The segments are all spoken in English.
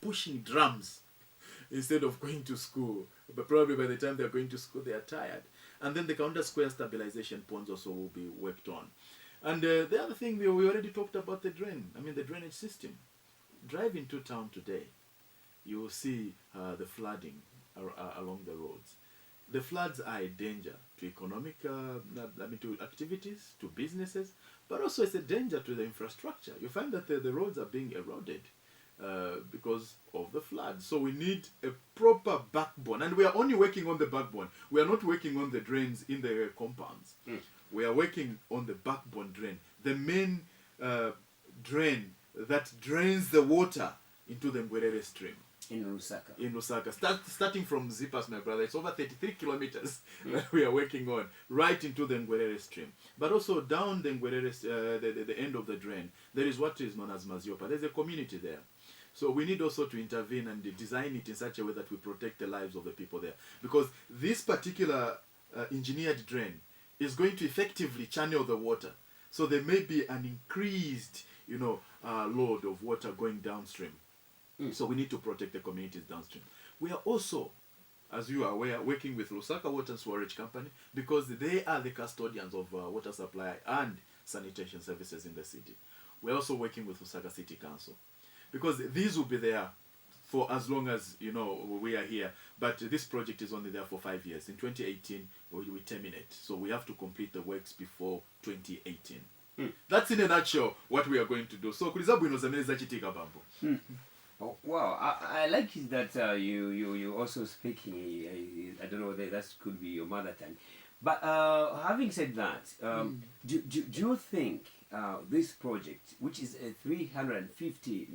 pushing drums instead of going to school. But probably by the time they're going to school, they are tired. And then the counter square stabilization ponds also will be worked on. And the other thing, we already talked about the the drainage system. Drive into town today, you will see the flooding along the roads. The floods are a danger to economic, to activities, to businesses, but also it's a danger to the infrastructure. You find that the roads are being eroded because of the flood. So we need a proper backbone, and we are only working on the backbone. We are not working on the drains in the compounds. We are working on the backbone drain, the main drain that drains the water into the Ngwerere stream. In Lusaka. In Lusaka. Starting from Zipas, my brother, it's over 33 kilometers that we are working on, right into the Ngwerere stream. But also down the Ngwerere, the end of the drain, there is what is known as Maziopa. There's a community there. So we need also to intervene and design it in such a way that we protect the lives of the people there. Because this particular engineered drain is going to effectively channel the water. So there may be an increased, load of water going downstream. So we need to protect the communities downstream. We are also, as you are aware, working with Lusaka Water and Storage Company because they are the custodians of water supply and sanitation services in the city. We're also working with Lusaka City Council because these will be there for as long as we are here. But this project is only there for 5 years. In 2018, we terminate. So we have to complete the works before 2018. That's in a nutshell what we are going to do. So kulizabu inozameza chitika bambo. Oh, wow, I like it that you also speaking. I don't know whether that could be your mother tongue, but having said that, do you think this project, which is a 350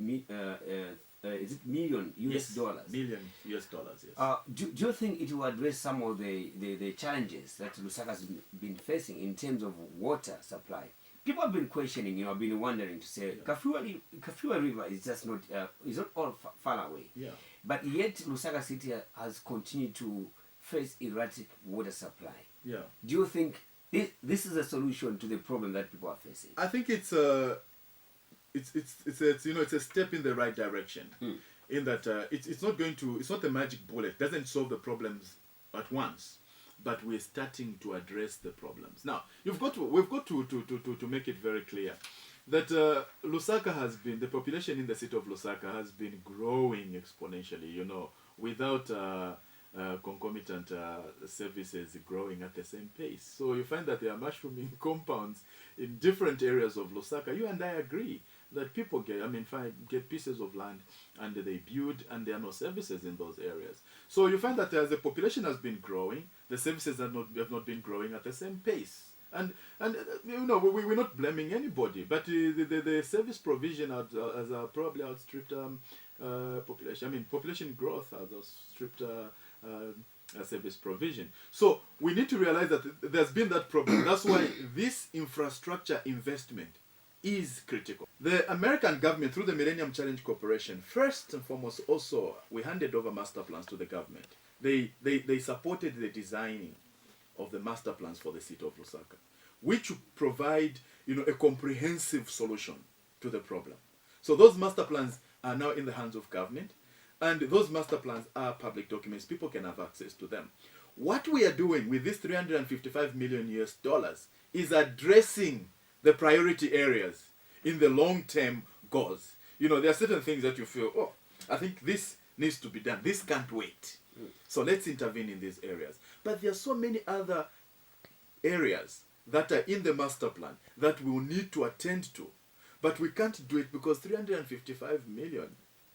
is it million US dollars? Million US dollars, yes. Do you think it will address some of the challenges that Lusaka has been facing in terms of water supply? People have been questioning, have been wondering to say, Kafua River is just not, is not all far away. Yeah. But yet Lusaka City has continued to face erratic water supply. Yeah. Do you think this is a solution to the problem that people are facing? I think it's a step in the right direction. In that it's not a magic bullet. It doesn't solve the problems at once. But we're starting to address the problems. Now, we've got to make it very clear that Lusaka has been, the population in the city of Lusaka has been growing exponentially, without concomitant services growing at the same pace. So you find that there are mushrooming compounds in different areas of Lusaka. You and I agree that people get pieces of land and they build and there are no services in those areas. So you find that as the population has been growing, the services have not been growing at the same pace. And we're not blaming anybody, but the service provision has probably outstripped population. Population growth has outstripped service provision. So we need to realize that there's been that problem. That's why this infrastructure investment is critical. The American government, through the Millennium Challenge Corporation, first and foremost, also, we handed over master plans to the government. They supported the designing of the master plans for the city of Lusaka, which provide, a comprehensive solution to the problem. So those master plans are now in the hands of government, and those master plans are public documents. People can have access to them. What we are doing with this $355 million is addressing the priority areas in the long-term goals. There are certain things that you feel, I think this needs to be done. This can't wait. So let's intervene in these areas. But there are so many other areas that are in the master plan that we'll need to attend to. But we can't do it because 355 million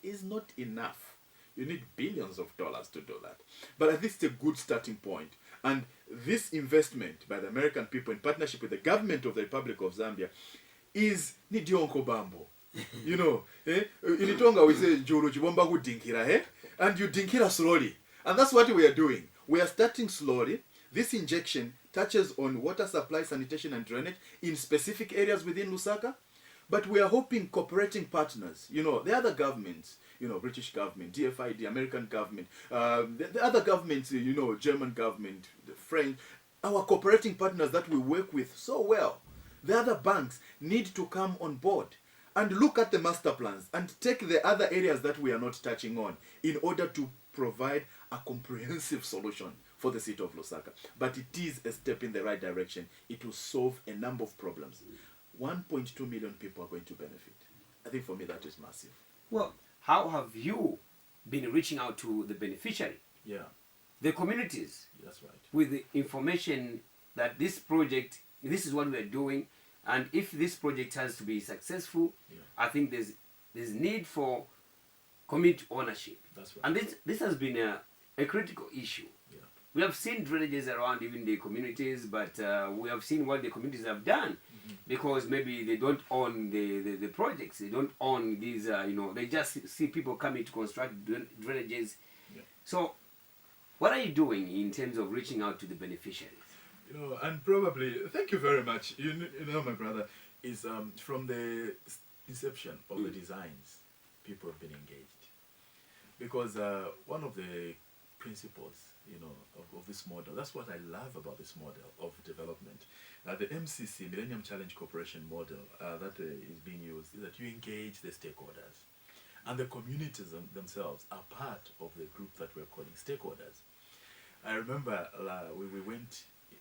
is not enough. You need billions of dollars to do that. But at least it's a good starting point. And this investment by the American people in partnership with the government of the Republic of Zambia is nidionko bambo. In Tonga we say juru chibomba kudinkira, and you dinkira slowly. And that's what we are doing. We are starting slowly. This injection touches on water supply, sanitation, and drainage in specific areas within Lusaka. But we are hoping cooperating partners, the other governments, British government, DFID, the American government, the other governments, German government, the French, our cooperating partners that we work with so well, the other banks need to come on board and look at the master plans and take the other areas that we are not touching on in order to provide a comprehensive solution for the city of Lusaka. But it is a step in the right direction. It will solve a number of problems. 1.2 million people are going to benefit. I think for me that is massive. Well, how have you been reaching out to the beneficiary, Yeah, the communities, that's right. with the information that this project, this is what we are doing, and if this project has to be successful, Yeah. I think there's need for community ownership. That's right. And this has been a critical issue. Yeah. We have seen drainages around even the communities, but we have seen what the communities have done, because maybe they don't own the projects, they don't own these, they just see people coming to construct drainages. Yeah. So what are you doing in terms of reaching out to the beneficiaries? And probably, thank you very much. My brother, is from the inception of the designs, people have been engaged. Because one of the principles, of this model, that's what I love about this model of development. The MCC, Millennium Challenge Corporation model, that is being used, is that you engage the stakeholders. And the communities themselves are part of the group that we're calling stakeholders. I remember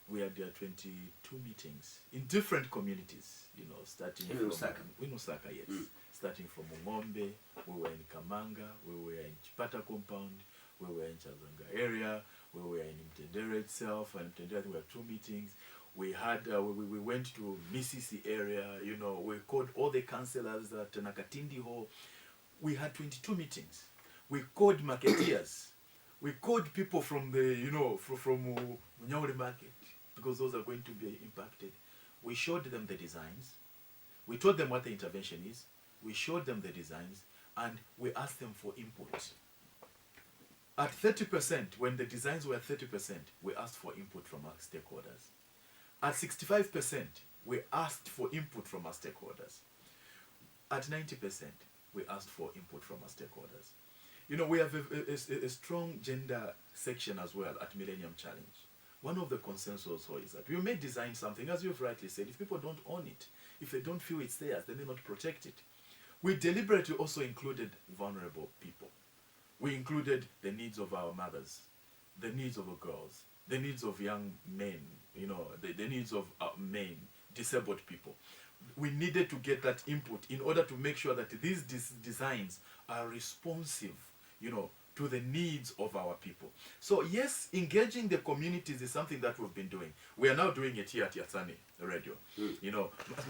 we had 22 meetings in different communities, starting in from Lusaka. In Lusaka, yes. Starting from Mungombe, we were in Kamanga, we were in Chipata compound, we were in Chazanga area, we were in Mtendere itself, and Mtendere we had 2 meetings. We had we went to Misisi area, we called all the councillors at Nakatindi Hall. We had 22 meetings. We called marketeers. We called people from the, from Unyauri market, because those are going to be impacted. We showed them the designs. We told them what the intervention is. We showed them the designs, and we asked them for input. At 30%, when the designs were 30%, we asked for input from our stakeholders. At 65%, we asked for input from our stakeholders. At 90%, we asked for input from our stakeholders. We have a strong gender section as well at Millennium Challenge. One of the concerns also is that we may design something, as you've rightly said, if people don't own it, if they don't feel it's theirs, then they not protect it. We deliberately also included vulnerable people. We included the needs of our mothers, the needs of our girls, the needs of young men, the needs of men, disabled people. We needed to get that input in order to make sure that these designs are responsive, to the needs of our people. So yes, engaging the communities is something that we've been doing. We are now doing it here at Yatsani Radio.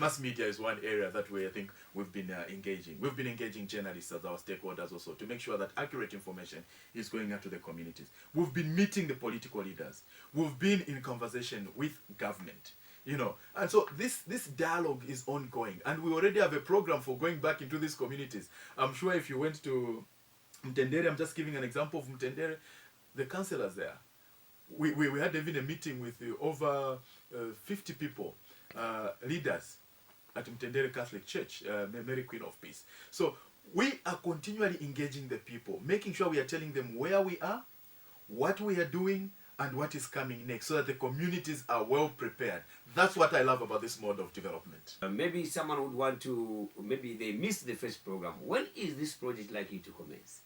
Mass media is one area that I think we've been engaging. We've been engaging journalists as our stakeholders also to make sure that accurate information is going out to the communities. We've been meeting the political leaders. We've been in conversation with government. And so this dialogue is ongoing, and we already have a program for going back into these communities. I'm sure if you went to Mtendere, I'm just giving an example of Mtendere, the councillors there, we had even a meeting with over 50 people, leaders at Mtendere Catholic Church, Mary Queen of Peace. So we are continually engaging the people, making sure we are telling them where we are, what we are doing, and what is coming next, so that the communities are well prepared. That's what I love about this mode of development. Maybe someone would want to, maybe they missed the first program. When is this project likely to commence?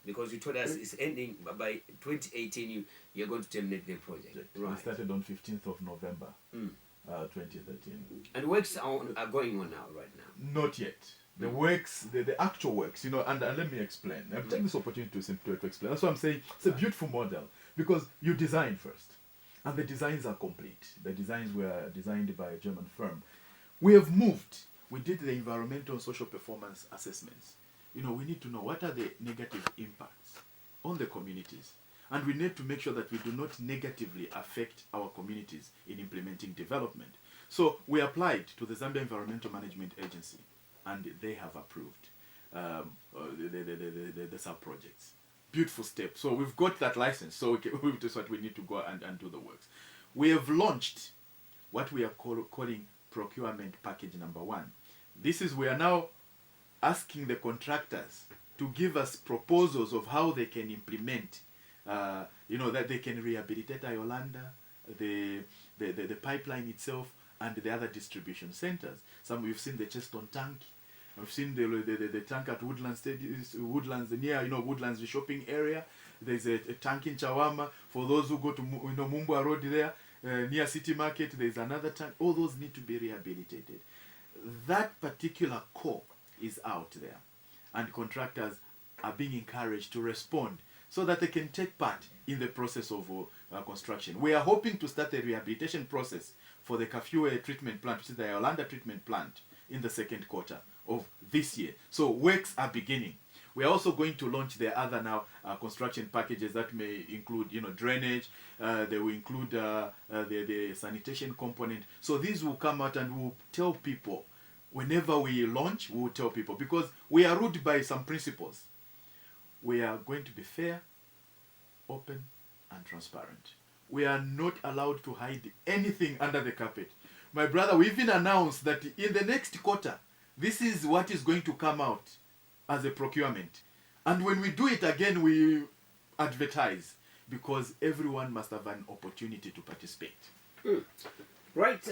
Because you told us it's ending by 2018, you're going to terminate the project. Right. We started on 15th of November, 2013. And works are going on now, right now? Not yet. The works, the actual works, and let me explain. I'll take this opportunity to explain. That's what I'm saying. It's a beautiful model, because you design first, and the designs are complete. The designs were designed by a German firm. We have moved. We did the environmental and social performance assessments. We need to know what are the negative impacts on the communities. And we need to make sure that we do not negatively affect our communities in implementing development. So we applied to the Zambia Environmental Management Agency, and they have approved the sub-projects. Beautiful step. So we've got that license. So that's what we need to go and do the works. We have launched what we are calling procurement package number 1. This is, we are now asking the contractors to give us proposals of how they can implement, that they can rehabilitate Yolanda, the pipeline itself, and the other distribution centers. Some we've seen the Cheston tank, I've seen the tank at Woodlands Woodlands near Woodlands, the shopping area. There's a tank in Chawama. For those who go to Mumbwa Road there, near City Market, there's another tank. All those need to be rehabilitated. That particular core is out there, and contractors are being encouraged to respond so that they can take part in the process of construction. We are hoping to start a rehabilitation process for the Kafue treatment plant, which is the Yolanda treatment plant, in the second quarter of this year. So works are beginning. We are also going to launch the other now construction packages that may include, drainage. They will include the sanitation component. So these will come out, and we'll tell people whenever we launch. We will tell people, because we are ruled by some principles. We are going to be fair, open, and transparent. We are not allowed to hide anything under the carpet. My brother, we even announced that in the next quarter, this is what is going to come out as a procurement. And when we do it again, we advertise, because everyone must have an opportunity to participate. Right.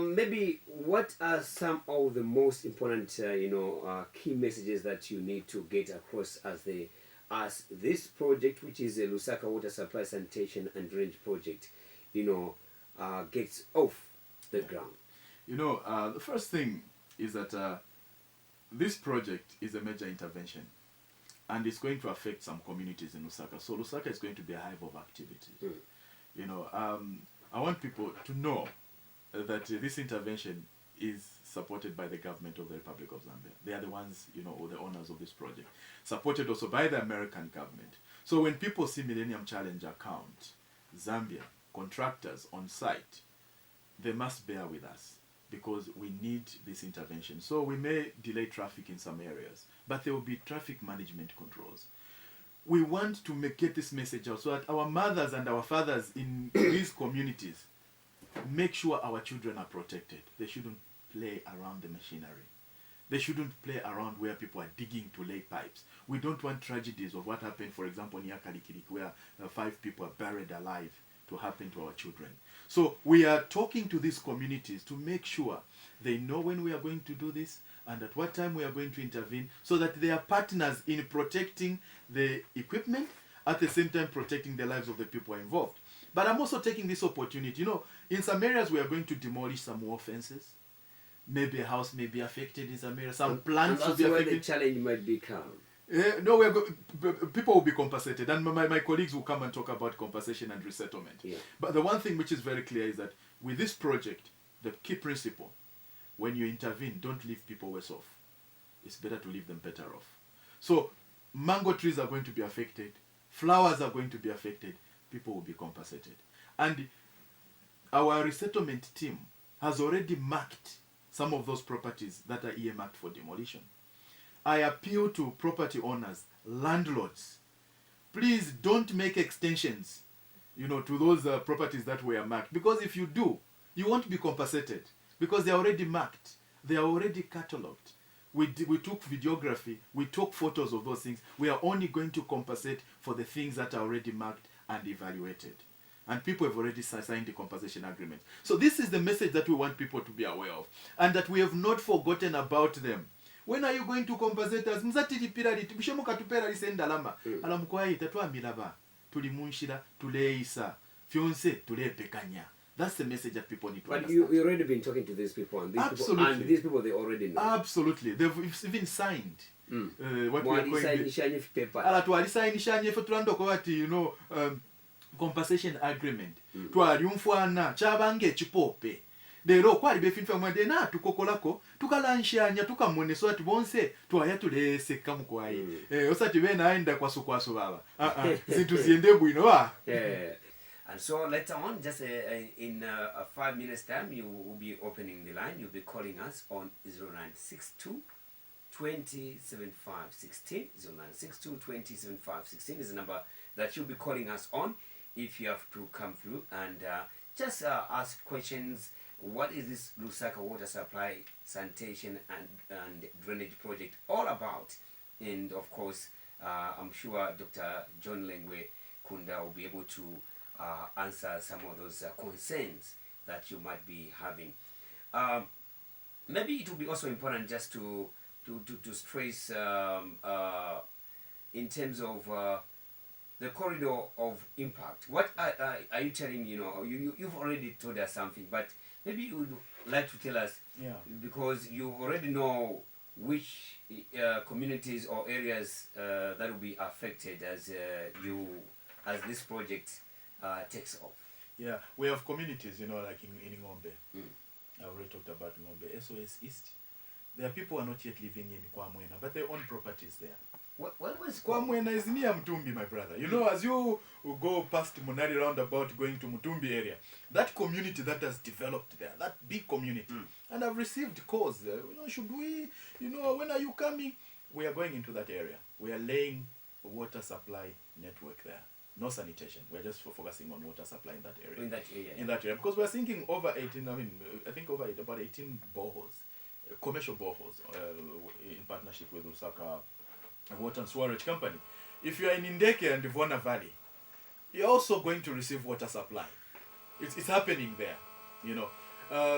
Maybe what are some of the most important, key messages that you need to get across as this project, which is a Lusaka Water Supply Sanitation and Drainage Project, gets off the ground? The first thing is that this project is a major intervention, and it's going to affect some communities in Lusaka. So Lusaka is going to be a hive of activity. I want people to know that this intervention is supported by the government of the Republic of Zambia. They are the ones, or the owners of this project. Supported also by the American government. So when people see Millennium Challenge account, Zambia, contractors on site, they must bear with us, because we need this intervention. So we may delay traffic in some areas, but there will be traffic management controls. We want to get this message out so that our mothers and our fathers in these communities make sure our children are protected. They shouldn't play around the machinery. They shouldn't play around where people are digging to lay pipes. We don't want tragedies of what happened, for example, near Kalikirik, where 5 people are buried alive, to happen to our children. So we are talking to these communities to make sure they know when we are going to do this and at what time we are going to intervene, so that they are partners in protecting the equipment, at the same time protecting the lives of the people involved. But I'm also taking this opportunity. In some areas we are going to demolish some wall fences. Maybe a house may be affected in some areas. Some plants will be affected. Where the challenge might become. No, people will be compensated, and my colleagues will come and talk about compensation and resettlement. Yeah. But the one thing which is very clear is that with this project, the key principle, when you intervene, don't leave people worse off. It's better to leave them better off. So mango trees are going to be affected, flowers are going to be affected, people will be compensated. And our resettlement team has already marked some of those properties that are earmarked for demolition. I appeal to property owners, landlords, please don't make extensions, to those properties that were marked. Because if you do, you won't be compensated, because they are already marked. They are already catalogued. We took videography, we took photos of those things. We are only going to compensate for the things that are already marked and evaluated. And people have already signed the compensation agreement. So this is the message that we want people to be aware of, and that we have not forgotten about them. When are you going to compensate us? Mzatilipira liti bishomo katupera lisendalama. Alamukwayi tatwamilaba. Tulimunshira, tuleisa. Fionse, tulepekanya. That's the message that people need to understand. But you've already been talking to these people, and these people they already know. Absolutely. They've even signed. What we are going paper. Ala twalisainisha tulando kwa ati, compensation agreement. Twaliumfwana chabange chipope. Lero kwali befinfa mwende na tukokolako tukalanshanya tukamwoneso ati bonse twaya tulese kamukwayi osati bena aenda kwaso baba zintu ziende bwino ba. And so later on, just in 5 minutes time, you will be opening the line. You'll be calling us on 0962 207516. 0962 207516 is the number that you'll be calling us on if you have to come through and just ask questions. What is this Lusaka Water Supply Sanitation and Drainage Project all about? And of course, I'm sure Dr. John Lengwe Kunda will be able to answer some of those concerns that you might be having. Maybe it will be also important just to to stress in terms of the corridor of impact. What are you telling? You've already told us something, but maybe you would like to tell us, because you already know which communities or areas that will be affected as this project takes off. Yeah, we have communities, like in Ngombe. I already talked about Ngombe. SOS East. There are people who are not yet living in Kwamwena, but they own properties there. What was Kwamwena is near Mutumbi, my brother. As you go past Munari roundabout going to Mutumbi area, that community that has developed there, that big community, and I've received calls. Should we, when are you coming? We are going into that area. We are laying a water supply network there. No sanitation. We're just focusing on water supply in that area. In that area. Because we're thinking over 18, I think about 18 boreholes, commercial boreholes, in partnership with Lusaka Water and Sewerage Company. If you are in Indeke and Divona Valley, you're also going to receive water supply. It's happening there,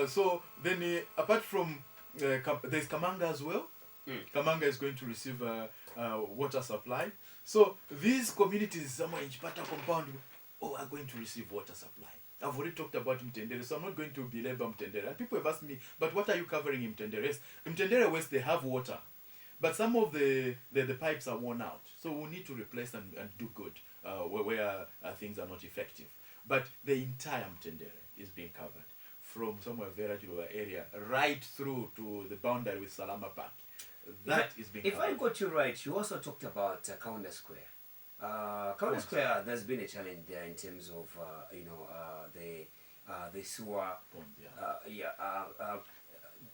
so then apart from, there's Kamanga as well. Kamanga is going to receive water supply. So these communities somewhere in Chipata compound are going to receive water supply. I've already talked about Mtendere, so I'm not going to belabor Mtendere. And people have asked me, but what are you covering in Mtendere? Yes, Mtendere West, they have water, but some of the pipes are worn out. So we need to replace and do good where things are not effective. But the entire Mtendere is being covered, from somewhere very rural area right through to the boundary with Salama Park. That is being If covered. I got you right, you also talked about Kaunda Square. Kaunda Square, there's been a challenge there in terms of the sewer ponds.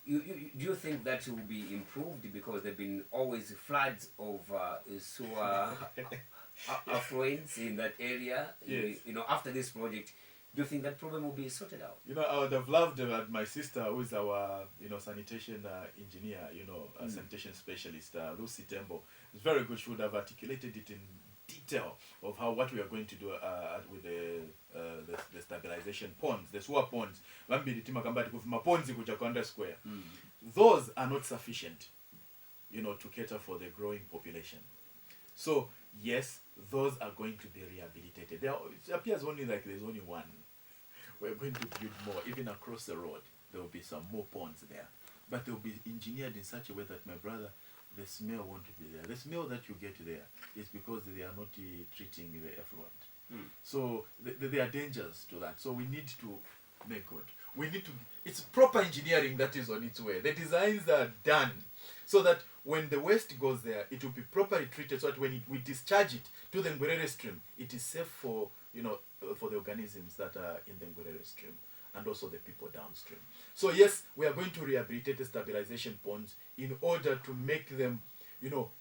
Do you think that will be improved, because there've been always floods of sewer affluents in that area? Yes. After this project, do you think that problem will be sorted out? I would have loved my sister, who is our, sanitation engineer, sanitation specialist, Lucy Tembo. It's very good. She would have articulated it in detail of what we are going to do with the stabilization ponds, the sewer ponds. Those are not sufficient, to cater for the growing population. So yes, those are going to be rehabilitated. It appears only like there's only one. We're going to build more. Even across the road, there will be some more ponds there. But they will be engineered in such a way that, my brother, the smell won't be there. The smell that you get there is because they are not treating the effluent. So there are dangers to that. So we need to make good. It's proper engineering that is on its way. The designs are done so that when the waste goes there, it will be properly treated, so that when we discharge it to the Ngwerere stream, it is safe for the organisms that are in the Ngwerere stream, and also the people downstream. So yes, we are going to rehabilitate the stabilization ponds in order to make them,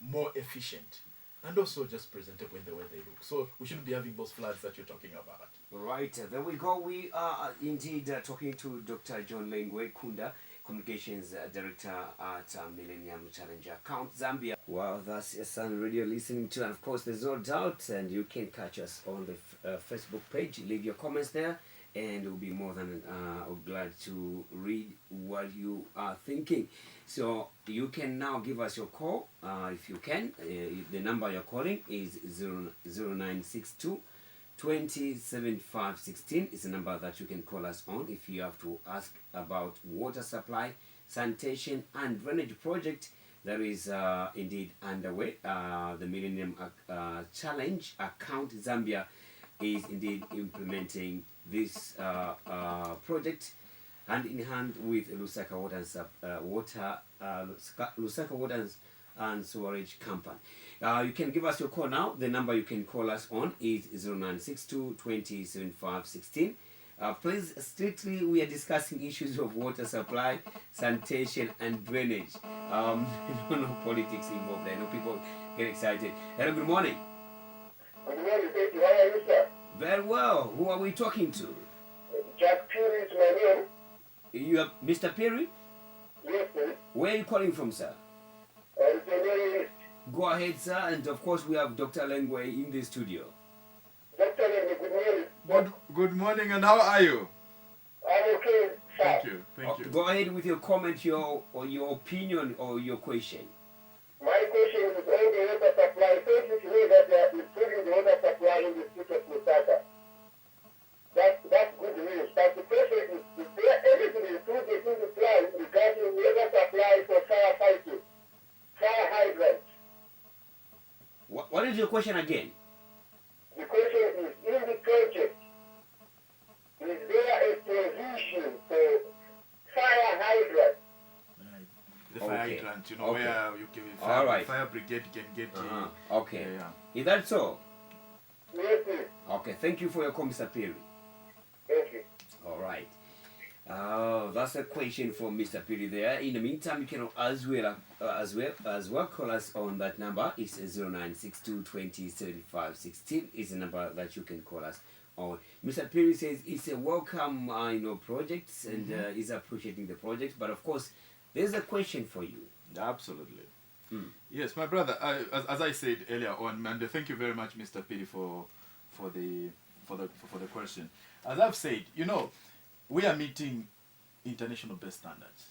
more efficient, and also just presentable in the way they look. So we shouldn't be having those floods that you're talking about. Right, there we go. We are indeed talking to Dr. John Lengwe Kunda, Communications Director at Millennium Challenge Account Zambia. Well, that's Yatsani Radio listening to, and of course there's no doubt, and you can catch us on the Facebook page. Leave your comments there, and we'll be more than glad to read what you are thinking. So you can now give us your call if you can. The number you're calling is 0962 207516 is the number that you can call us on if you have to ask about water supply, sanitation and drainage project that is indeed underway. The Millennium Challenge Account Zambia is indeed implementing this project hand in hand with Lusaka Water and Sewerage Company. You can give us your call now. The number you can call us on is 0962 207516. Please, strictly we are discussing issues of water supply, sanitation and drainage. No politics involved. I know people get excited. Hello, good morning. Good morning, thank you. How are you, sir? Very well. Who are we talking to? Jack Perry is my name. You are Mr. Perry? Yes, sir. Where are you calling from, sir? Go ahead, sir. And of course, we have Dr. Lengwe in the studio. Dr. Lengwe, good morning. Good morning, and how are you? I'm okay, sir. Thank you. Go ahead with your comment, your opinion, or your question. you to know that they are improving the water supply in the state of Lusaka. That's good news. But the question is there anything included in the plan regarding water supply for firefighting, fire hydrants? What is your question again? The question is, in the project, is there a provision for fire hydrants? Right. The fire Okay. hydrant, you know, Okay. where you can All right. fire brigade can get Okay. yeah. Is that so? Yes, please. Okay, thank you for your call, Mr. Perry. Thank you. All right. That's a question for Mr. Perry there. In the meantime, you can as well call us on that number. It's 0962 20 75 16 is the number that you can call us on. Mr. Perry says it's a welcome project and is appreciating the project, but of course there's a question for you. Absolutely. Yes, my brother. As I said earlier on, and thank you very much, Mr. Piri, for the question. As I've said, you know, we are meeting international best standards,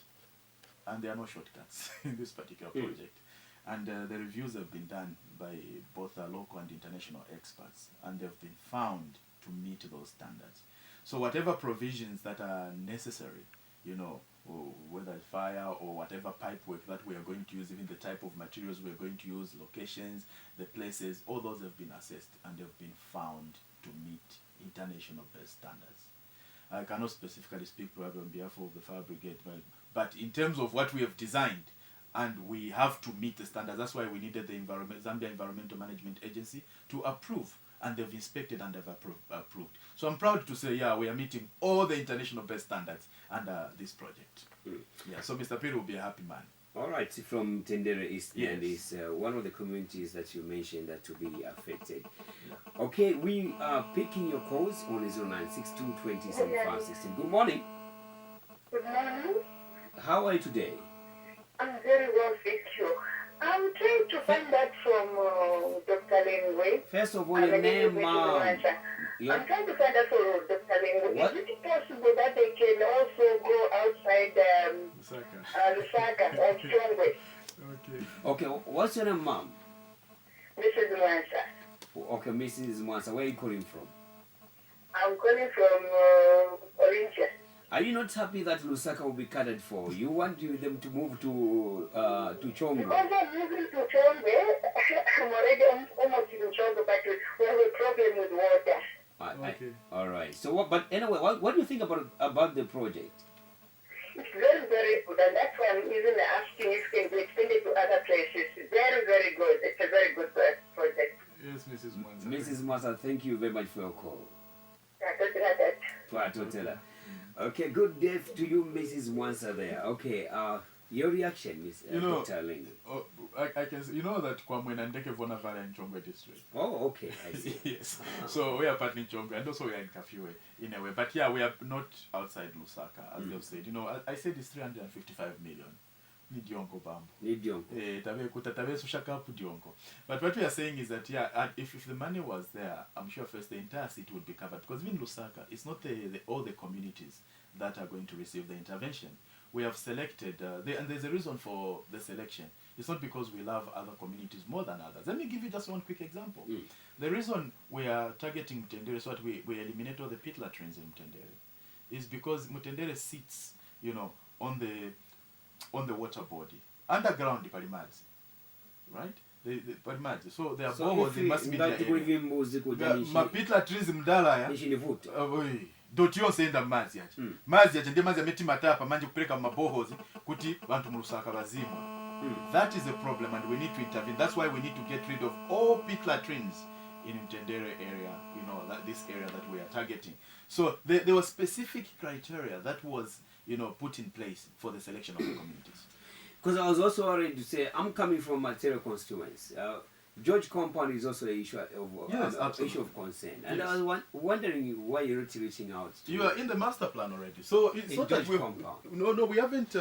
and there are no shortcuts in this particular project. And the reviews have been done by both local and international experts, and they've been found to meet those standards. So whatever provisions that are necessary, you know, or whether fire or whatever pipe work that we are going to use, even the type of materials we are going to use, locations, the places, all those have been assessed and they've been found to meet international best standards. I cannot specifically speak probably on behalf of the fire brigade, but in terms of what we have designed, and we have to meet the standards. That's why we needed the Zambia Environmental Management Agency to approve, and they've inspected and they've approved. So I'm proud to say, yeah, we are meeting all the international best standards under this project. Yeah, so Mr. Piri will be a happy man. All right, from Tendere East Yes. and is one of the communities that you mentioned that to be affected. Okay, we are picking your calls on 0962 20 75 16. Good morning. Good morning. How are you today? I'm very well, thank you. I'm trying to find out from Dr. Lingwe. First of all, your name, ma'am. I'm trying to find out from Dr. Lingwe. What? Is it possible that they can also go outside Lusaka or Strongway? Okay. Okay, what's your name, ma'am? Mrs. Mwansa. Okay, Mrs. Mwansa, where are you calling from? I'm calling from Orincha. Are you not happy that Lusaka will be catered for? You want them to move to Chongwe? Because I'm moving to Chongwe, I'm already almost in Chongwe, but we have a problem with water. Okay. All right. So, but anyway, what do you think about the project? It's very, very good, and that's why I'm even asking if it can be extended to other places. Very, very good. It's a very good project. Yes, Mrs. Mwanza. Mrs. Mwansa, thank you very much for your call. I don't know that. Okay, good day to you, Mrs. Mwansa there. Okay, your reaction, Miss Dr. Ling. Oh, I can say, you know that Kwamwe and Vona Valley in Chongwe district. Oh, okay, I see. Yes. So we are partly in Chongwe and also we are in Kafiwe in a way. But yeah, we are not outside Lusaka, as they've said. You know, I said it's 355 million. Nidiongo bambo. But what we are saying is that, yeah, if the money was there, I'm sure first the entire city would be covered. Because even Lusaka, it's not all the communities that are going to receive the intervention. We have selected, and there's a reason for the selection. It's not because we love other communities more than others. Let me give you just one quick example. The reason we are targeting Mutendere, so that we eliminate all the pit latrines in Mutendere, is because Mutendere sits, you know, on the water body. Underground Palimadzi, right? The Palimadzi. So there are boreholes in mass media area. Mapit latrines mdala ya. Doti yonse enda mazi yache. Mazi yache ndi mazi ameti matapa manje kupeleka maboholes kuti bantu mu Lusaka bazimwa. That is a problem and we need to intervene. That's why we need to get rid of all pit latrines in Mtendere area, you know, this area that we are targeting. So there was specific criteria that was, you know, put in place for the selection of the communities. Because I was also worried to say, I'm coming from material constituents. George compound is also an issue of concern. And I was wondering why you're not reaching out to you are in the master plan already. So it's not that we haven't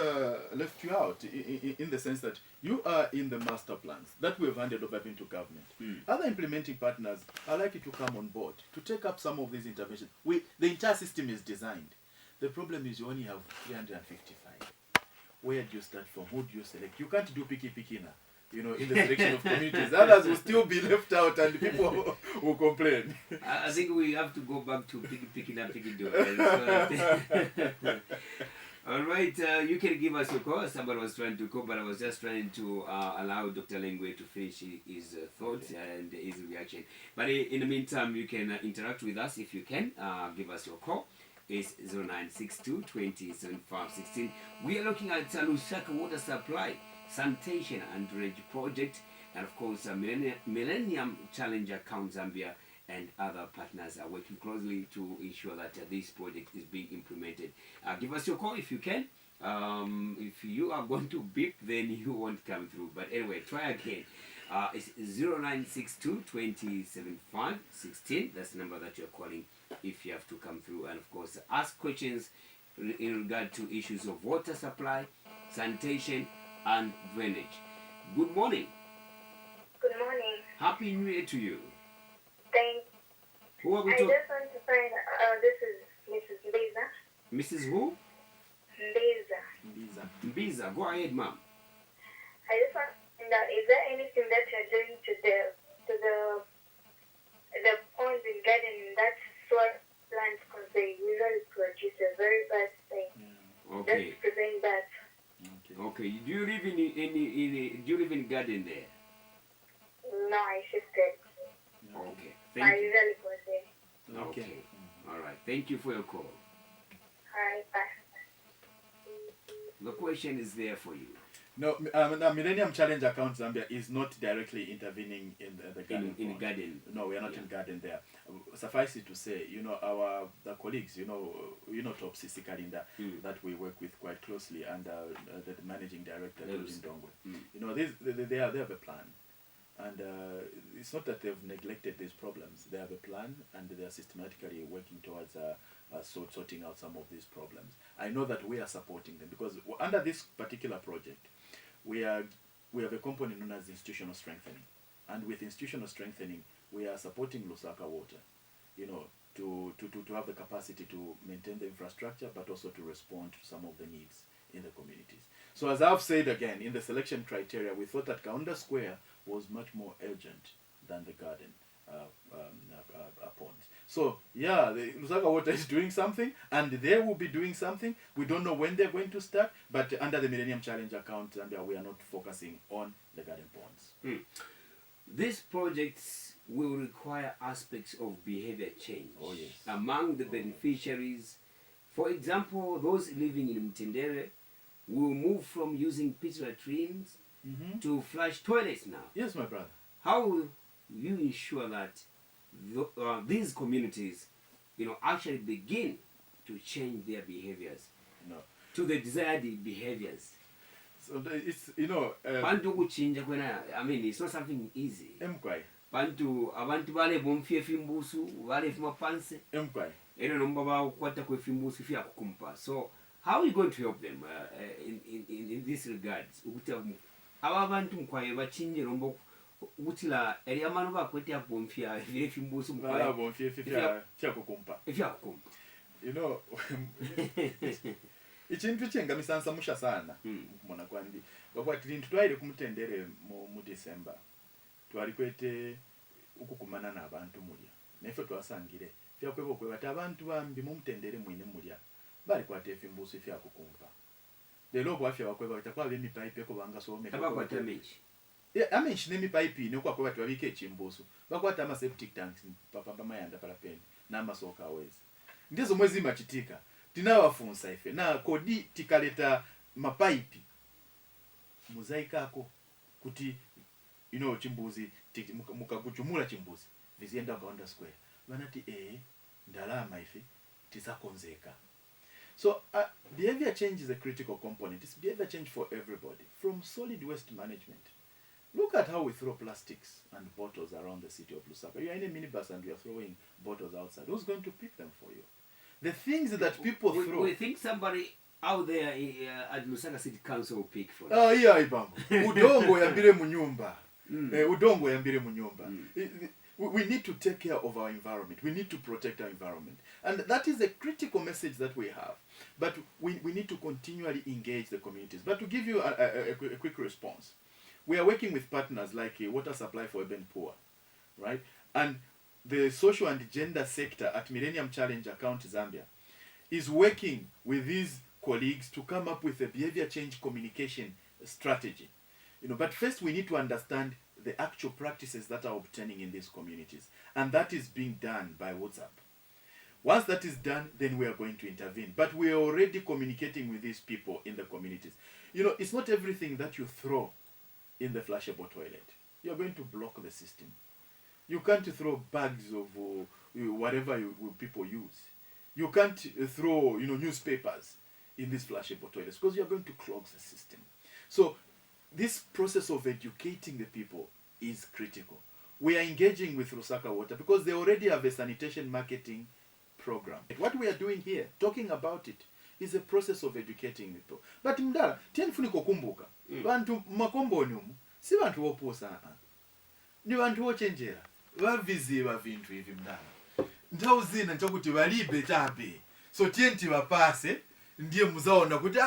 left you out in the sense that you are in the master plans that we have handed over into government. Other implementing partners are likely to come on board to take up some of these interventions. The entire system is designed. The problem is you only have 355. Where do you start from? Who do you select? You can't do picky now. you know, in the selection of communities. Others will still be left out, and people will complain. I think we have to go back to picking up picking doors. All right, you can give us your call. Somebody was trying to call, but I was just trying to allow Dr. Lengwe to finish his thoughts and his reaction. But in the meantime, you can interact with us if you can. Give us your call. It's 0962 20 7516. We are looking at Lusaka Water Supply, Sanitation and Drainage Project, and of course, Millennium Challenge Account Zambia and other partners are working closely to ensure that this project is being implemented. Give us your call if you can. If you are going to beep, then you won't come through. But anyway, try again. It's 0962 20 75 16. That's the number that you're calling if you have to come through. And of course, ask questions in regard to issues of water supply, sanitation, and drainage. Good morning. Good morning. Happy New Year to you. Thank. Who are we I talking? just want to find. This is Mrs. Lisa. Mrs. Who? Lisa. Mbiza. Go ahead, ma'am. I just want to find out, is there anything that you're doing to the ponds and garden that soil plants, because they usually produce a very bad thing. Okay. Just prevent that. Okay. Do you live do you live in garden there? No, I shifted. Okay. I Thank you. usually go there. Okay. All right. Thank you for your call. Alright, bye. The question is there for you. No, the Millennium Challenge Account Zambia is not directly intervening in the garden. In fund. garden. No, we are not in garden there. Suffice it to say, you know, the colleagues, you know, Top CC Kalinda, that we work with quite closely, and the managing director, Yes. Ndongwe. You know, they have a plan. And it's not that they've neglected these problems. They have a plan, and they are systematically working towards sorting out some of these problems. I know that we are supporting them because under this particular project, we have a component known as institutional strengthening. And with institutional strengthening, we are supporting Lusaka Water, you know, to have the capacity to maintain the infrastructure, but also to respond to some of the needs in the communities. So as I've said again, in the selection criteria, we thought that Kaunda Square was much more urgent than the garden ponds. So yeah, the Lusaka Water is doing something, and they will be doing something. We don't know when they're going to start, but under the Millennium Challenge account, Zambia, we are not focusing on the garden ponds. These projects will require aspects of behavior change among the beneficiaries. For example, those living in Mtendere will move from using pit latrines to flush toilets now. Yes, my brother. How will you ensure that these communities, you know, actually begin to change their behaviors to the desired behaviors? So it's, you know, Bantu kuchinja kwena, I mean, it's not something easy. Bantu abantu bale bomfie fimbusu, bale fimapanse. Eno nomba ba kwata kwe fimbusu fia kukumpa. So how are you going to help them in this regards? Aba abantu mkwaye bachinje nomba utila eriamano ba kwete bomfia vile fimbusu mkwaye. Bala bomfie fia kukumpa. Ifia kukumpa. You know, ichintu chengamisansa musha sana mwana kwandi bakwati lintu twaire kumutendere mu December twali kwete ukukumana n'abantu mulya nefe twasangire fyakwebo kwe bati abantu bambi mumutendere mwine mulya bali kwate fimbusu ifya kukumpa lero bwafya bakweba batakwaba emipipe ko banga someka abakwata mechi amenshi nemipipe ine kwa kweba twabike echimbusu bakwata ama septic tanks papa mayanda parapeni n'amasoka awezi ndizo mwezi machitika tinawafunsa ife na kodi tikaleta mapaipi muzaikako kuti chimbuzi mukakuchumula chimbuzi vizienda Kaunda Square vanati ndalama ife tisakonzeka. So behavior change is a critical component. It's behavior change for everybody, from solid waste management. Look at how we throw plastics and bottles around the city of Lusaka. You are in a minibus and you are throwing bottles outside. Who's going to pick them for you? The things that people throw. We think somebody out there at Lusaka City Council will pick for you. Oh yeah, Ibambo. Udongo yambire munyumba. Udongo yambire munyumba. We need to take care of our environment. We need to protect our environment. And that is a critical message that we have. But we need to continually engage the communities. But to give you a quick response, we are working with partners like Water Supply for Urban Poor, right? And the social and gender sector at Millennium Challenge Account Zambia is working with these colleagues to come up with a behavior change communication strategy. But first we need to understand the actual practices that are obtaining in these communities, and that is being done by WhatsApp. Once that is done, then we are going to intervene. But we are already communicating with these people in the communities. It's not everything that you throw in the flushable toilet. You're going to block the system. You can't throw bags of whatever people use. You can't throw newspapers in these flushable toilets because you're going to clog the system. So this process of educating the people is critical. We are engaging with Lusaka Water because they already have a sanitation marketing program. What we are doing here, talking about it, is a process of educating people. But mdala, tienfuniko kumbuka, bantu makomboni umu, si bantu woposa, ni bantu wochenjera, waviziwa vintu hivi mdala. Ntau zina nchakuti walibe tabe, so tienti wapase, ndiye muzaona kuti,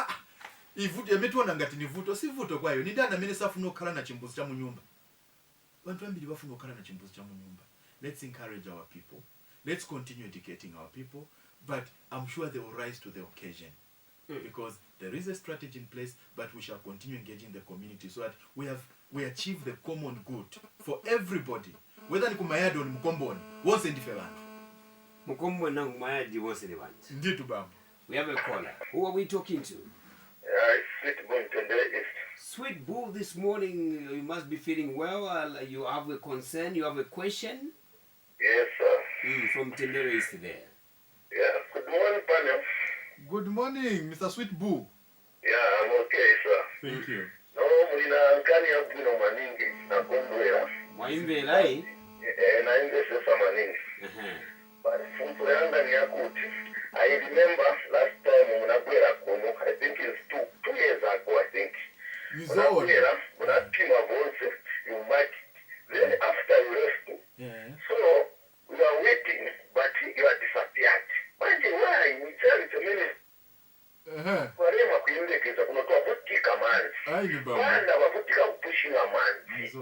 ivuto, yametuona ngati ni vuto, si vuto kwa hiyo, nindana mene safu no kala na chimbuzi cha munyumba. Bantu ambili wafu no kala na chimbuzi cha munyumba. Let's encourage our people. Let's continue educating our people, but I'm sure they will rise to the occasion because there is a strategy in place, but we shall continue engaging the community so that we achieve the common good for everybody. Whether ni kumayadi or ni mkomboni, wose ndife bantu. Mkomboni na kumayadi wose ni bantu. Nditu bamba. We have a caller. Who are we talking to? Sweet Bull Tendere East. Sweet Bull, this morning you must be feeling well. You have a concern, you have a question? Yes, sir. From Tendere East there. Yeah. Good morning, panel. Good morning, Mr. Sweet Bull. Yeah, I'm okay, sir. Thank you. No, mlina nkani ya bwino maningi na kondwela. Mwaimbe lai? Naimbe sasa maningi. But funzo yanga ni yakuti. I remember last time munabwera kuno, I think it's two years ago, I think. Munabwera, munapima vonse, you might. Then after you left, so we are waiting, but you are disappeared. Why? We tell it a minute. Warema kuindekeza kunotoa vutika manzi. Wanda wavutika kupushing a manzi.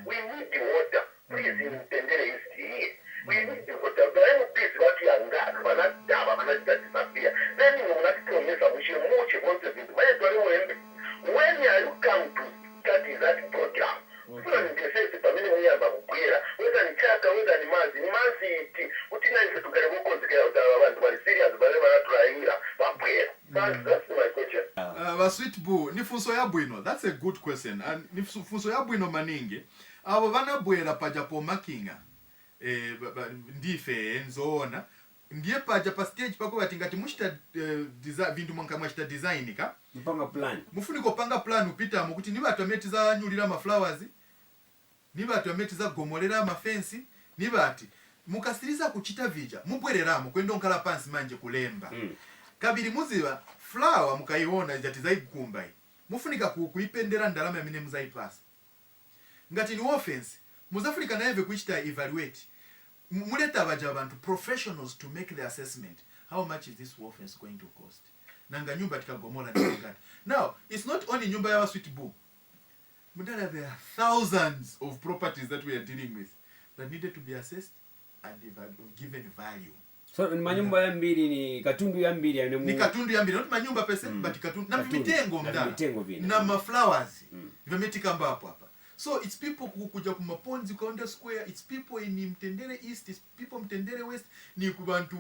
We need the water. Please in Tendere East here. We need the water. Very please watu ya ngaka wanadaba wanadisappear. Then you will promise mushi muchi wanted to do. When you come to start that program, kuna ningesema pamene muyamba kukwera whether ni chaka whether ni mazi iti utina ife tukale kukonzekera abantu bali serious bale baratulaira bakwera. That's my question. Sweet Bull, ni funso ya bwino. That's a good question. And ni funso ya bwino maningi. Abo banabwera paja po makinga. Ndife nzoona. Ndiye paja pa stage pako batingati mushita vindu mwanka mwashita design ka. Mpanga plan. Mufuniko panga plan upita mukuti niba atometiza nyulira ma flowers. Niba atometiza gomolera ma fence. Niba ati mukasiriza kuchita vija. Mubwereramo kwendo nkala pansi manje kulemba. Kabiri muziba flower mukaiona jatiza ikumba. Mufunika kuipendera ndalama ya mine muzaipasa. Ngati ni offense, muzafurika na eve kuchita evaluate. Muleta abaja abantu professionals to make the assessment. How much is this offense going to cost? Nanga nyumba tikagomola na ngati. Now, it's not only nyumba ya Sweet Bull. Mudala, there are thousands of properties that we are dealing with that needed to be assessed and given value. So manyumba ya mbili ni katundu ya mbili ya ni katundu ya mbili, not manyumba pese, but katundu. Na mitengo mdala. Na ma flowers. Vimetika mba hapo hapa. So it's people kukuja kumaponzi Konda Square, it's people in Mtendere East, it's people Mtendere West, ni kubantu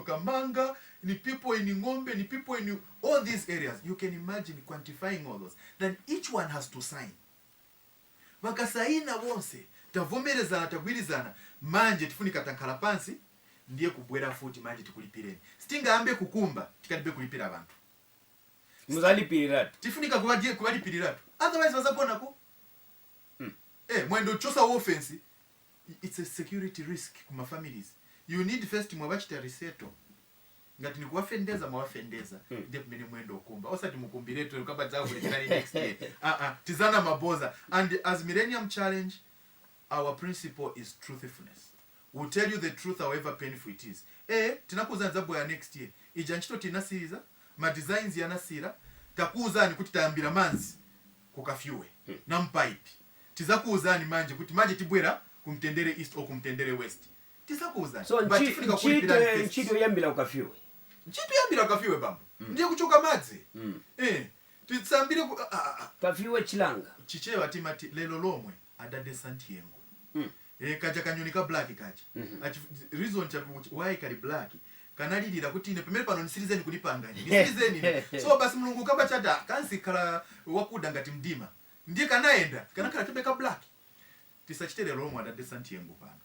Kamanga, ni people in Ngombe, ni people in all these areas. You can imagine quantifying all those. Then each one has to sign. Wakasaina wonse, tavomereza na tagwirizana, manje tifunika tankala pansi, ndiye kubwera futi manje tikulipireni. Stinga ambe kukumba, tikalibe kulipira abantu. Muzalipiratu. Tifunika kubalipiratu. Otherwise wazapona ko. Mwendo chosa offense, it's a security risk kuma families. You need first mwabachita reseto. Ngati ni kuwafendeza mwafendeza. Ndipo mene mwendo okumba. Osa timukumbiretu ukapa zawo kulikani next year. Tizana maboza. And as Millennium Challenge, our principle is truthfulness. We'll tell you the truth however painful it is. Tinakuza nzabo ya next year. Ijanchito tinasiriza, ma designs ya nasira, takuza ni kuti taambira manzi kukafyuwe. nampaipi tizakuuzani manje kuti manje tibwera kumtendere east or kumtendere west tizakuuzani So nchito yambila ukafiwe. Nchito yambila ukafiwe bambo. Ndiye kuchoka madzi. Tisambire kafiwe chilanga. Chichewa timati lelo lomwe adade Santiago. Kaja kanyoni ka black kaja. Reason cha why kali black kanalilira kuti ine pamene pano nisirize kulipanganya. Nisirize so basi mulungu kaba chada kansi kala wakuda ngati mdima. Ndiye kanaenda kanakala tibeka black. Tisachitele lomwe adade Santiago pano.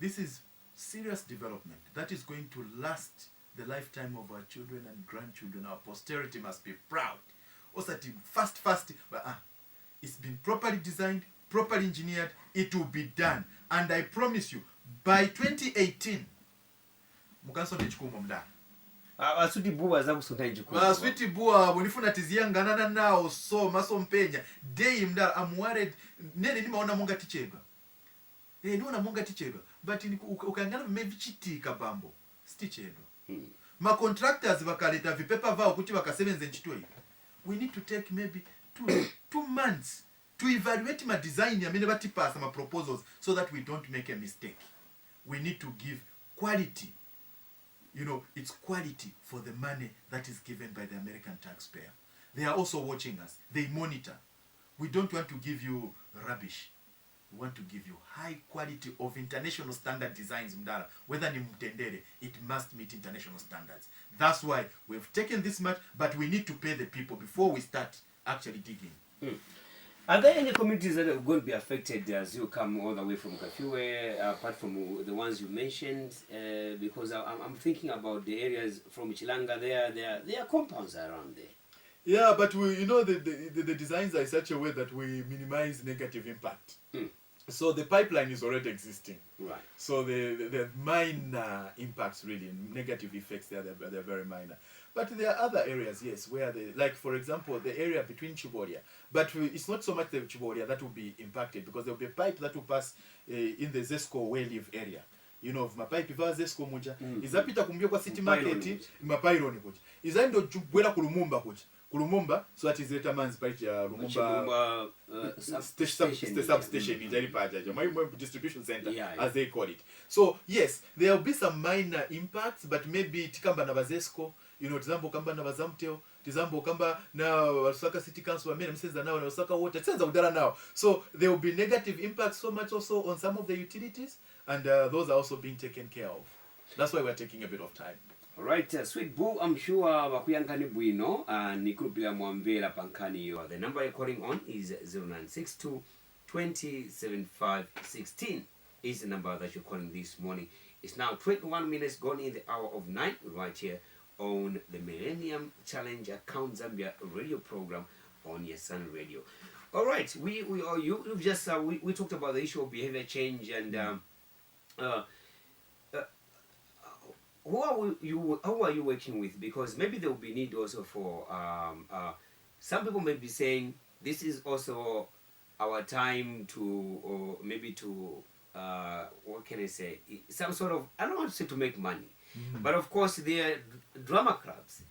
This is serious development that is going to last the lifetime of our children and grandchildren. Our posterity must be proud. Also, fast, but it's been properly designed, properly engineered. It will be done, and I promise you, by 2018, mukanso nechikumo mda. Aswiti buwa za kusonda nchikumo. Aswiti buwa bonifuna tiziyanga nana nao so maso mpenya. Day mda I'm worried. Nene ni maona munga tichega. Niona munga tichega. But ukangana mevichitika bambo. Stichega. Ma contractors wakaleta vipepa vao kuti wakasebenze nchito hii. We need to take maybe two months to evaluate my design ya mene batipasa my proposals so that we don't make a mistake. We need to give quality. You know, it's quality for the money that is given by the American taxpayer. They are also watching us. They monitor. We don't want to give you rubbish. We want to give you high quality of international standard designs, mdala. Whether ni mtendere, it must meet international standards. That's why we've taken this much, but we need to pay the people before we start actually digging. Are there any communities that are going to be affected as you come all the way from Kafiwe, apart from the ones you mentioned? Because I'm thinking about the areas from Chilanga. There are compounds around there. Yeah, but the designs are in such a way that we minimize negative impact. So the pipeline is already existing. Right. So the minor impacts really, negative effects, they're very minor. But there are other areas, yes, where like for example, the area between Chiboria. But it's not so much the Chiboria that will be impacted because there will be a pipe that will pass in the Zesco where live area. You know, mapipe va Zesco muja. Izapita kumbia kwa city market, mapyroni kuja. Izaindo jubwela kulumumba kuja. Kulumumba, so that is later man's part ya Lumumba substation in Jaripaja, my distribution center, as they call it. So yes, there will be some minor impacts, but maybe Tikamba na Bazesco, you know, Tizambo Kamba na Bazamteo, Tizambo Kamba na Osaka City Council, I says now, and Osaka Water, it says Udara now. So there will be negative impacts so much also on some of the utilities, and those are also being taken care of. That's why we're taking a bit of time. Alright, Sweet Boo, I'm sure wakuyankani bwino nikupila mwambela pankani yo. The number you're calling on is 0962 207516 is the number that you're calling this morning. It's now 21 minutes gone in the hour of 9 right here on the Millennium Challenge Account Zambia radio program on Yatsani Radio. Alright, we talked about the issue of behavior change and who are you working with? Because maybe there will be need also for some people may be saying this is also our time to, or maybe to what can I say, some sort of, I don't want to say to make money, but of course there are drama clubs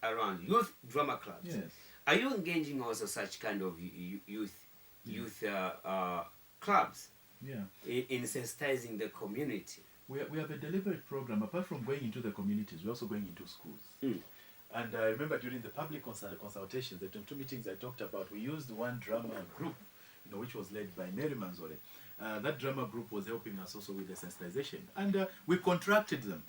around, youth drama clubs. Yes. Are you engaging also such kind of youth clubs in sensitizing the community? We have a deliberate program. Apart from going into the communities, we're also going into schools. And I remember during the public consultations, the 2 meetings I talked about, we used one drama group, which was led by Mary Manzore. That drama group was helping us also with the sensitization. And we contracted them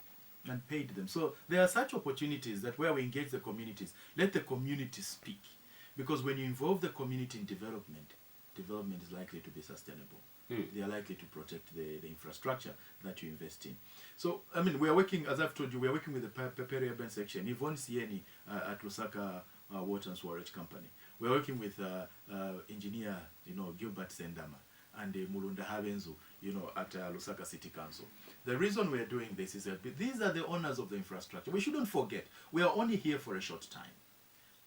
and paid them. So there are such opportunities that where we engage the communities, let the community speak. Because when you involve the community in development, development is likely to be sustainable. They are likely to protect the infrastructure that you invest in. So, I mean, we are working, as I've told you, we are working with the peri-urban section. Yvonne Sieni at Lusaka Water and Storage Company. We are working with engineer, Gilbert Sendama and Mulunda Havenzu, at Lusaka City Council. The reason we are doing this is that these are the owners of the infrastructure. We shouldn't forget, we are only here for a short time.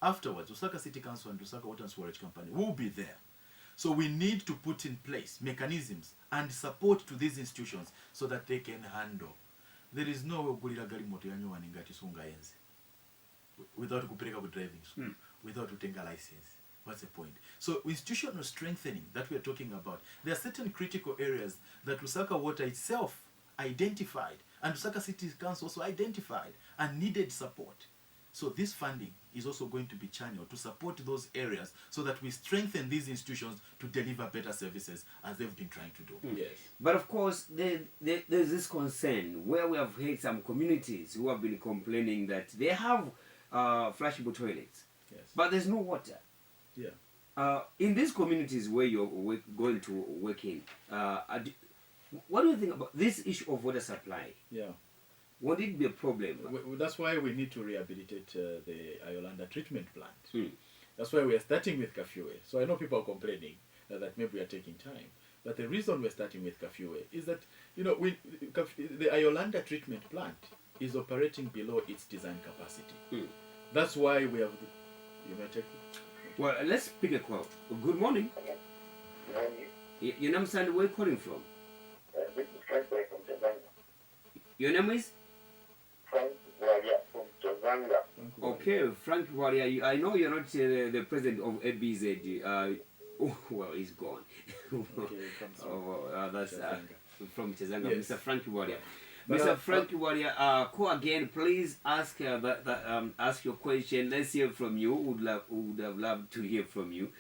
Afterwards, Lusaka City Council and Lusaka Water and Storage Company will be there. So we need to put in place mechanisms and support to these institutions so that they can handle. There is no gulira gari moto yanyo waningati sunga enzi without kupeleka ku driving school, without utenga license, what's the point? So institutional strengthening that we are talking about, there are certain critical areas that Lusaka Water itself identified, and Lusaka City Council also identified and needed support. So this funding is also going to be channeled to support those areas so that we strengthen these institutions to deliver better services as they've been trying to do. Yes. But of course, there's this concern where we have heard some communities who have been complaining that they have flushable toilets, Yes. but there's no water. Yeah. In these communities where you're going to work in, what do you think about this issue of water supply? Yeah. Won't it be a problem? That's why we need to rehabilitate the Ayolanda treatment plant. That's why we are starting with Kafue. So I know people are complaining that maybe we are taking time. But the reason we're starting with Kafue is that, you know, the Ayolanda treatment plant is operating below its design capacity. That's why we have... You may take it. Well, let's pick a call. Good morning. Your name is and where are you calling from? This is Frank from Tazanga. Your name is? Frank Waria from Tazanga. Okay, Frank Waria. I know you're not the president of ABZ. Well, he's gone. That's from Chazanga, Yes. Mr. Frank Waria. But, Mr. Frank Waria, call again. Please ask ask your question. Let's hear from you. Would have loved to hear from you.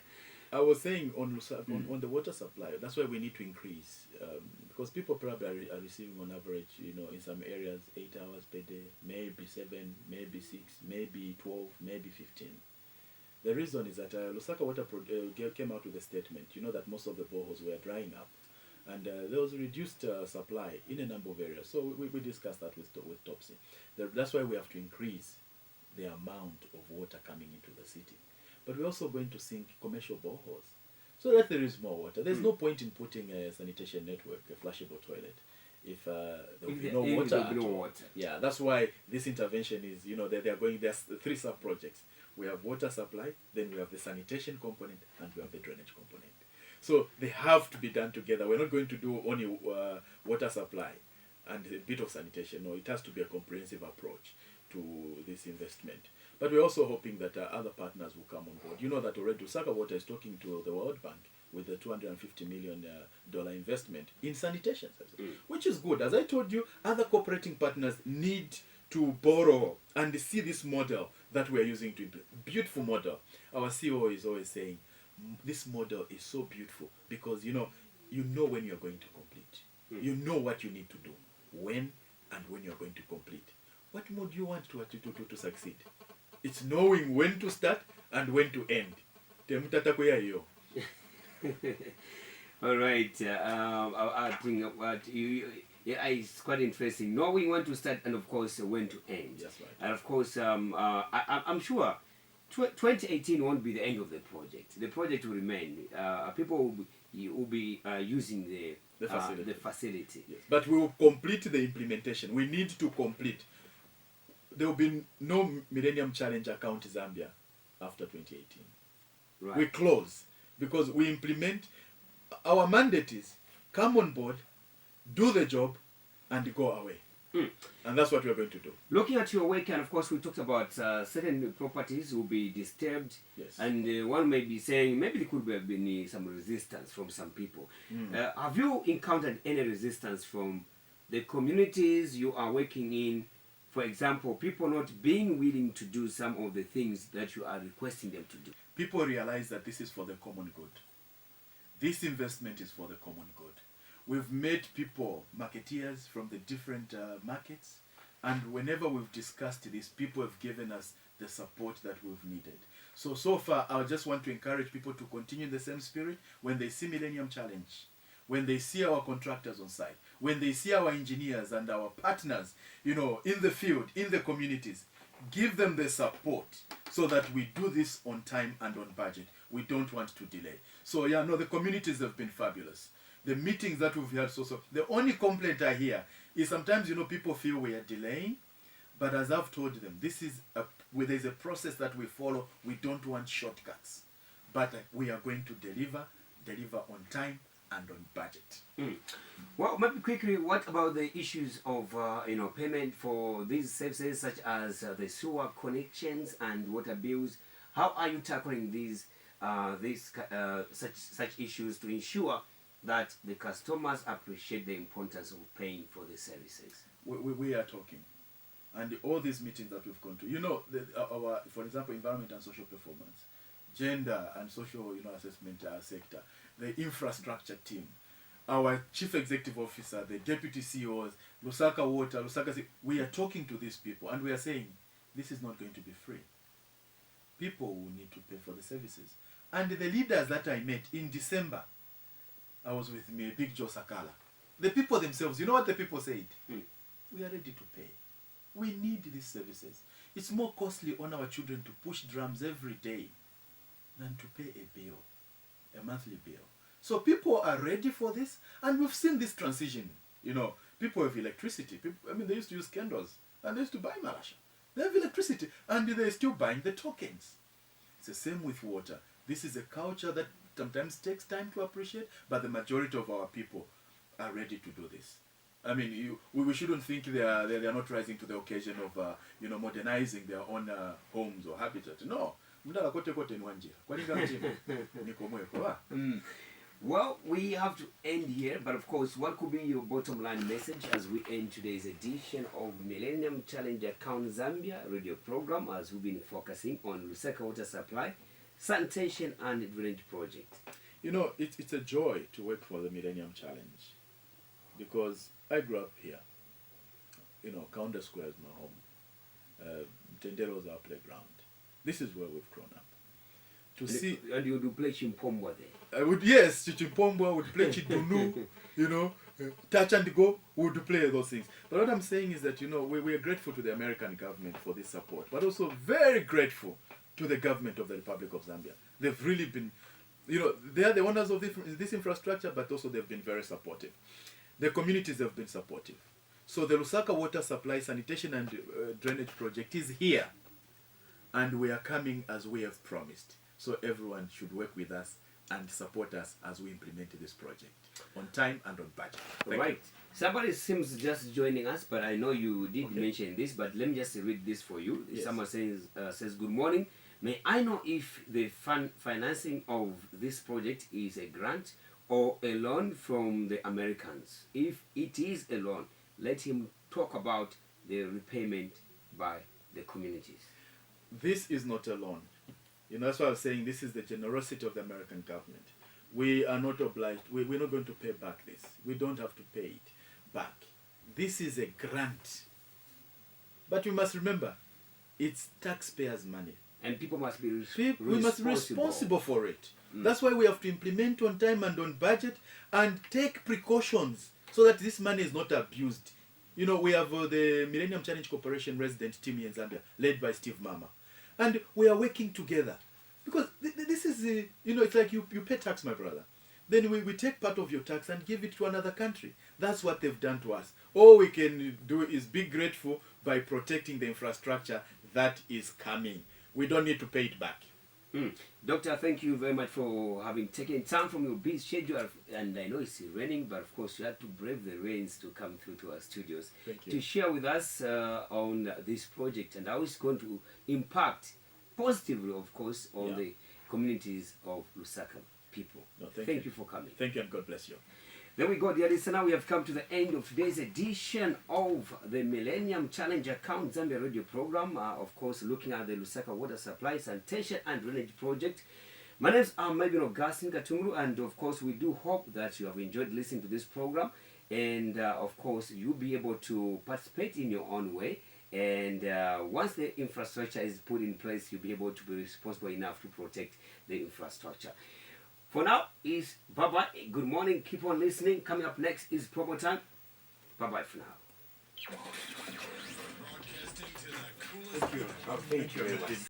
I was saying on the water supply, that's why we need to increase, because people probably are receiving on average, you know, in some areas 8 hours per day, maybe 7, maybe 6, maybe 12, maybe 15. The reason is that Lusaka Water came out with a statement, you know, that most of the boreholes were drying up, and there was reduced supply in a number of areas. So we discussed that with Topsy. That's why we have to increase the amount of water coming into the city. But we're also going to sink commercial boreholes so that there is more water. There's no point in putting a sanitation network, a flushable toilet, if there will be no water. There will be no water. Yeah, that's why this intervention is, you know, there's 3 sub-projects. We have water supply, then we have the sanitation component, and we have the drainage component. So they have to be done together. We're not going to do only water supply and a bit of sanitation. No, it has to be a comprehensive approach to this investment. But we're also hoping that other partners will come on board. You know that already Lusaka Water is talking to the World Bank with a $250 million investment in sanitation services, which is good. As I told you, other cooperating partners need to borrow and see this model that we're using to implement. Beautiful model. Our CEO is always saying, this model is so beautiful because, you know when you're going to complete. You know what you need to do, when and when you're going to complete. What more do you want to succeed? It's knowing when to start and when to end. All right. I think it's quite interesting. Knowing when to start and, of course, when to end. That's right. And, of course, I'm sure 2018 won't be the end of the project. The project will remain. People will be using the facility. Yes. But we will complete the implementation. We need to complete. There will be no Millennium Challenge account Zambia after 2018. Right. We close because we implement. Our mandate is come on board, do the job, and go away. And that's what we're going to do. Looking at your work, and of course we talked about certain properties will be disturbed. Yes. And one may be saying maybe there could have been some resistance from some people. Have you encountered any resistance from the communities you are working in? For example, people not being willing to do some of the things that you are requesting them to do. People realize that this is for the common good. This investment is for the common good. We've made people marketeers from the different markets, and whenever we've discussed this, people have given us the support that we've needed. So far, I just want to encourage people to continue in the same spirit. When they see Millennium Challenge, when they see our contractors on site, when they see our engineers and our partners, in the field, in the communities, give them the support so that we do this on time and on budget. We don't want to delay. So the communities have been fabulous. The meetings that we've had, the only complaint I hear is sometimes, people feel we are delaying, but as I've told them, there's a process that we follow. We don't want shortcuts, but we are going to deliver on time and on budget. Well, maybe quickly, what about the issues of payment for these services such as the sewer connections and water bills? How are you tackling these such issues to ensure that the customers appreciate the importance of paying for the services? We are talking. And all these meetings that we've gone to, our, for example, environment and social performance, gender and social, assessment sector, the infrastructure team, our chief executive officer, the deputy CEOs, Lusaka Water, we are talking to these people and we are saying, this is not going to be free. People will need to pay for the services. And the leaders that I met in December, I was with me, Big Joe Sakala. The people themselves, you know what the people said? We are ready to pay. We need these services. It's more costly on our children to push drums every day than to pay a bill, a monthly bill. So people are ready for this, and we've seen this transition. People have electricity. They used to use candles, and they used to buy Malasha. They have electricity, and they're still buying the tokens. It's the same with water. This is a culture that sometimes takes time to appreciate, but the majority of our people are ready to do this. We shouldn't think they are not rising to the occasion of modernizing their own homes or habitat. No. Well, we have to end here, but of course, what could be your bottom line message as we end today's edition of Millennium Challenge Account Zambia radio program, as we've been focusing on Lusaka water supply, sanitation and drainage project? It's a joy to work for the Millennium Challenge because I grew up here. Counter Square is my home. Tendero is our playground. This is where we've grown up. And you would play Chimpombwa there? I would, yes, Chimpombwa would play Chidunu, touch and go, we would play those things. But what I'm saying is that, we are grateful to the American government for this support, but also very grateful to the government of the Republic of Zambia. They've really been, they are the owners of this infrastructure, but also they've been very supportive. The communities have been supportive. So the Lusaka water supply, sanitation and drainage project is here. And we are coming as we have promised. So everyone should work with us and support us as we implement this project on time and on budget. Thank you. Somebody seems just joining us, but I know you did mention this, but let me just read this for you. Yes. Someone says, good morning. May I know if the financing of this project is a grant or a loan from the Americans? If it is a loan, let him talk about the repayment by the communities. This is not a loan. That's why I was saying this is the generosity of the American government. We are not obliged. We're not going to pay back this. We don't have to pay it back. This is a grant. But we must remember, it's taxpayers' money. And people must be we must be responsible for it. That's why we have to implement on time and on budget and take precautions so that this money is not abused. We have the Millennium Challenge Corporation resident team here in Zambia, led by Steve Mama. And we are working together. Because this is, it's like you pay tax, my brother. Then we take part of your tax and give it to another country. That's what they've done to us. All we can do is be grateful by protecting the infrastructure that is coming. We don't need to pay it back. Doctor, thank you very much for having taken time from your busy schedule. And I know it's raining, but of course you had to brave the rains to come through to our studios to share with us on this project and how it's going to impact positively, of course, on the communities of Lusaka people. No, thank you for coming. Thank you and God bless you. There we go, dear listener. We have come to the end of today's edition of the Millennium Challenge Account Zambia radio program. Of course, looking at the Lusaka water supply, sanitation and drainage project. My name is Maybe Augustine Katunguru, and of course, we do hope that you have enjoyed listening to this program. And of course, you'll be able to participate in your own way. And once the infrastructure is put in place, you'll be able to be responsible enough to protect the infrastructure. For now, is bye-bye. Good morning. Keep on listening. Coming up next is promo time. Bye-bye for now. Thank you. Thank you very much.